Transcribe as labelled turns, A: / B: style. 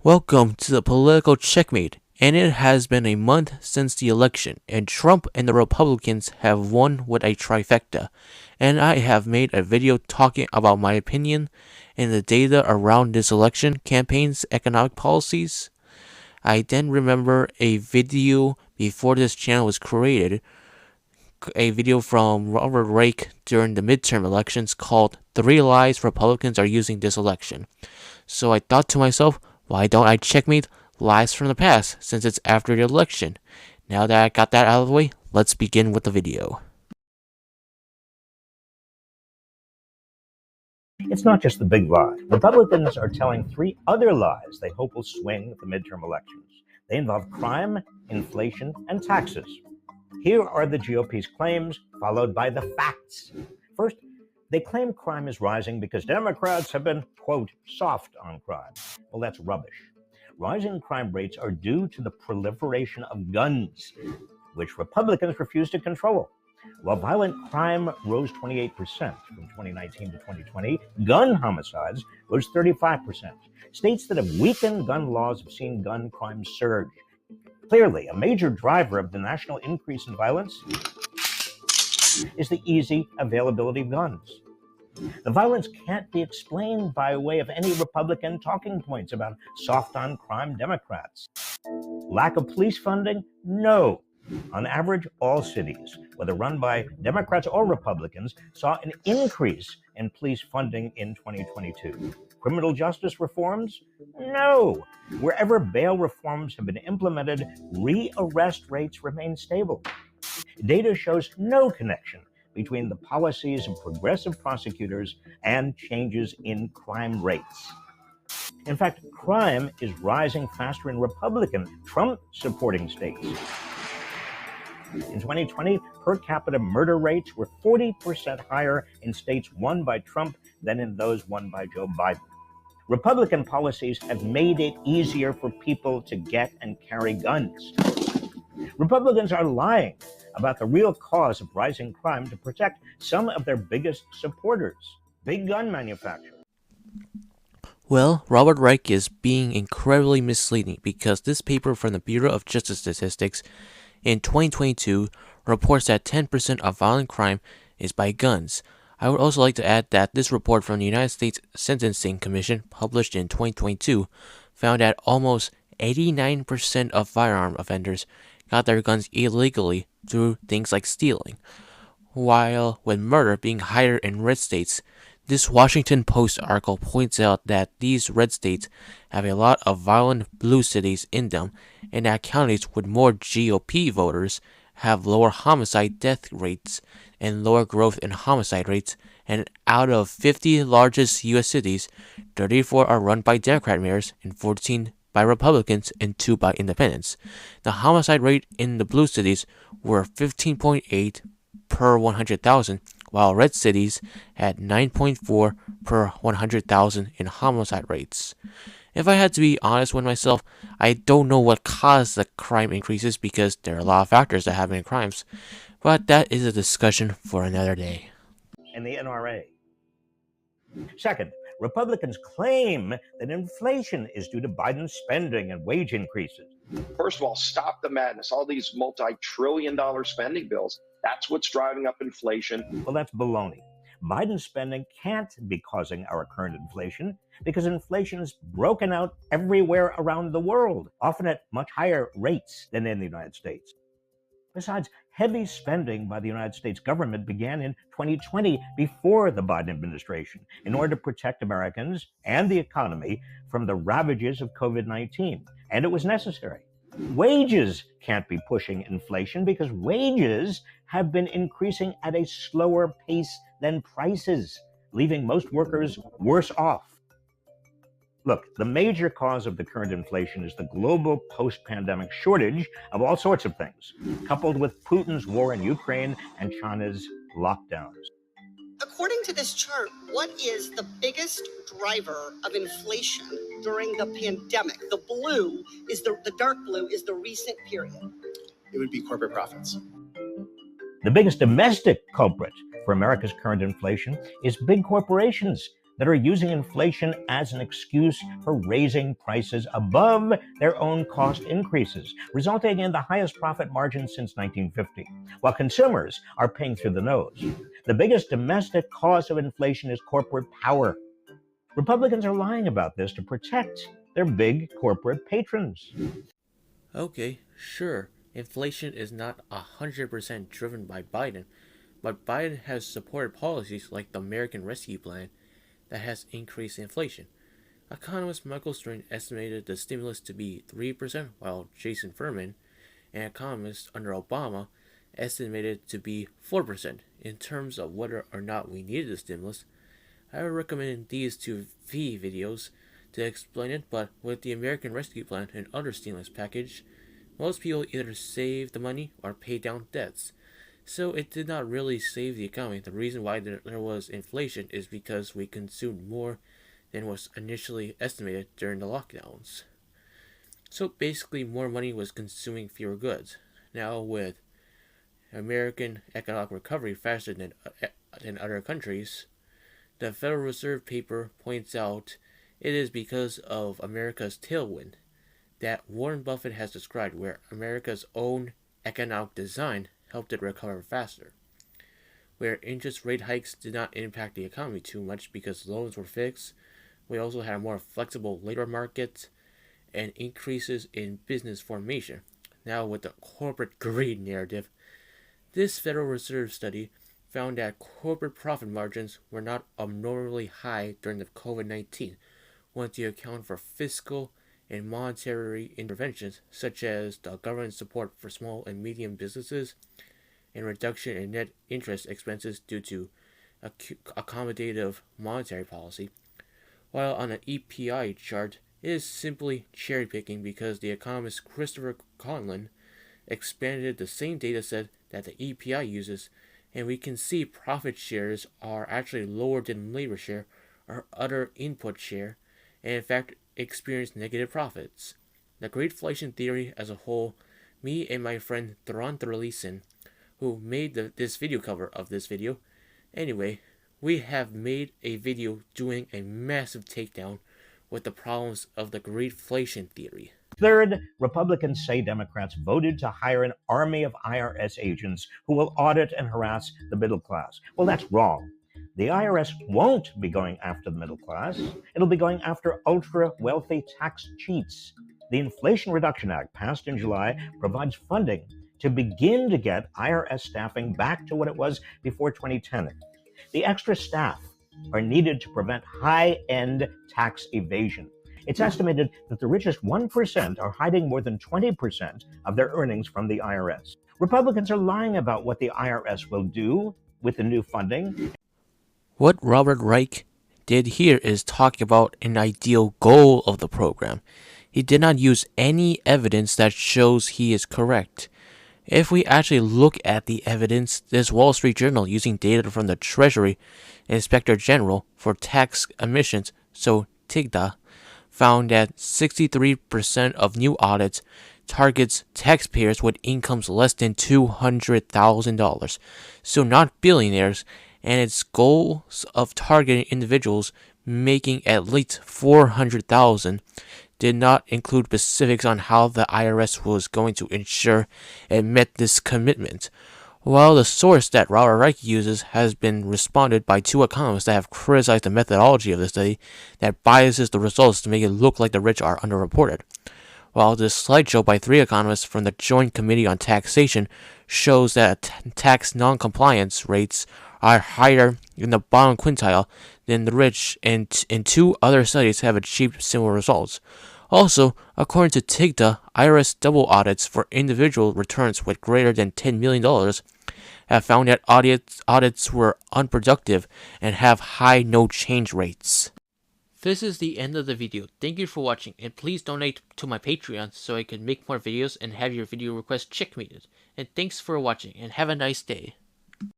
A: Welcome to the political checkmate, and it has been a month since the election, and Trump and the Republicans have won with a trifecta, and I have made a video talking about my opinion and the data around this election campaign's economic policies. I then remember a video before this channel was created, a video from Robert Riech during the midterm elections called 3 Lies Republicans Are Using This Election. So I thought to myself, why don't I checkmate lies from the past since it's after the election? Now that I got that out of the way, let's begin with the video.
B: It's not just the big lie. Republicans are telling 3 other lies they hope will swing the midterm elections. They involve crime, inflation, and taxes. Here are the GOP's claims, followed by the facts. First, they claim crime is rising because Democrats have been, quote, soft on crime. Well, that's rubbish. Rising crime rates are due to the proliferation of guns, which Republicans refuse to control. While violent crime rose 28% from 2019 to 2020, gun homicides rose 35%. States that have weakened gun laws have seen gun crime surge. Clearly, a major driver of the national increase in violence is the easy availability of guns. The violence can't be explained by way of any Republican talking points about soft on crime Democrats. Lack of police funding? No. On average, all cities, whether run by Democrats or Republicans, saw an increase in police funding in 2022. Criminal justice reforms? No. Wherever bail reforms have been implemented, re-arrest rates remain stable. Data shows no connection between the policies of progressive prosecutors and changes in crime rates. In fact, crime is rising faster in Republican, Trump-supporting states. In 2020, per capita murder rates were 40% higher in states won by Trump than in those won by Joe Biden. Republican policies have made it easier for people to get and carry guns. Republicans are lying about the real cause of rising crime to protect some of their biggest supporters, big gun manufacturers.
A: Well, Robert Riech is being incredibly misleading because this paper from the Bureau of Justice Statistics in 2022 reports that 10% of violent crime is by guns. I would also like to add that this report from the United States Sentencing Commission, published in 2022, found that almost 89% of firearm offenders got their guns illegally through things like stealing. While with murder being higher in red states, this Washington Post article points out that these red states have a lot of violent blue cities in them, and that counties with more GOP voters have lower homicide death rates and lower growth in homicide rates, and out of 50 largest U.S. cities, 34 are run by Democrat mayors and 14 by Republicans and 2 by independents. The homicide rate in the blue cities were 15.8 per 100,000, while red cities had 9.4 per 100,000 in homicide rates. If I had to be honest with myself, I don't know what caused the crime increases because there are a lot of factors that happen in crimes, but that is a discussion for another day.
B: And the NRA. Second, Republicans claim that inflation is due to Biden's spending and wage increases.
C: First of all, stop the madness. All these multi-trillion-dollar spending bills, that's what's driving up inflation.
B: Well, that's baloney. Biden's spending can't be causing our current inflation because inflation is broken out everywhere around the world, often at much higher rates than in the United States. Besides, heavy spending by the United States government began in 2020 before the Biden administration in order to protect Americans and the economy from the ravages of COVID-19, and it was necessary. Wages can't be pushing inflation because wages have been increasing at a slower pace than prices, leaving most workers worse off. Look, the major cause of the current inflation is the global post-pandemic shortage of all sorts of things, coupled with Putin's war in Ukraine and China's lockdowns.
D: According to this chart, what is the biggest driver of inflation during the pandemic? The blue is the dark blue is the recent period.
E: It would be corporate profits.
B: The biggest domestic culprit for America's current inflation is big corporations that are using inflation as an excuse for raising prices above their own cost increases, resulting in the highest profit margins since 1950, while consumers are paying through the nose. The biggest domestic cause of inflation is corporate power. Republicans are lying about this to protect their big corporate patrons.
A: Okay, sure, inflation is not 100% driven by Biden, but Biden has supported policies like the American Rescue Plan that has increased inflation. Economist Michael Stern estimated the stimulus to be 3%, while Jason Furman, an economist under Obama, estimated it to be 4%. In terms of whether or not we needed the stimulus, I would recommend these two videos to explain it, but with the American Rescue Plan and other stimulus package, most people either save the money or pay down debts. So it did not really save the economy. The reason why there was inflation is because we consumed more than was initially estimated during the lockdowns. So basically more money was consuming fewer goods. Now with American economic recovery faster than other countries, the Federal Reserve paper points out it is because of America's tailwind that Warren Buffett has described, where America's own economic design helped it recover faster, where interest rate hikes did not impact the economy too much because loans were fixed. We also had a more flexible labor market and increases in business formation. Now with the corporate greed narrative, this Federal Reserve study found that corporate profit margins were not abnormally high during the COVID-19 once you account for fiscal and monetary interventions such as the government support for small and medium businesses and reduction in net interest expenses due to accommodative monetary policy. While on an EPI chart, it is simply cherry picking because the economist Christopher Conlon expanded the same data set that the EPI uses, and we can see profit shares are actually lower than labor share or other input share, and in fact experience negative profits. The greedflation theory as a whole, me and my friend Tharun Thiruseelan, who made this video cover of this video, anyway, we have made a video doing a massive takedown with the problems of the greedflation theory.
B: Third, Republicans say Democrats voted to hire an army of IRS agents who will audit and harass the middle class. Well, that's wrong. The IRS won't be going after the middle class. It'll be going after ultra-wealthy tax cheats. The Inflation Reduction Act, passed in July, provides funding to begin to get IRS staffing back to what it was before 2010. The extra staff are needed to prevent high-end tax evasion. It's estimated that the richest 1% are hiding more than 20% of their earnings from the IRS. Republicans are lying about what the IRS will do with the new funding.
A: What Robert Riech did here is talk about an ideal goal of the program. He did not use any evidence that shows he is correct. If we actually look at the evidence, this Wall Street Journal, using data from the Treasury Inspector General for tax emissions, so TIGTA, found that 63% of new audits targets taxpayers with incomes less than $200,000, so not billionaires, and its goals of targeting individuals making at least $400,000 did not include specifics on how the IRS was going to ensure it met this commitment. While the source that Robert Riech uses has been responded by two economists that have criticized the methodology of the study that biases the results to make it look like the rich are underreported. While this slideshow by three economists from the Joint Committee on Taxation shows that tax non-compliance rates are higher in the bottom quintile than the rich, and two other studies have achieved similar results. Also, according to TIGTA, IRS double audits for individual returns with greater than $10 million have found that audits were unproductive and have high no-change rates. This is the end of the video. Thank you for watching, and please donate to my Patreon so I can make more videos and have your video requests checkmated. And thanks for watching, and have a nice day.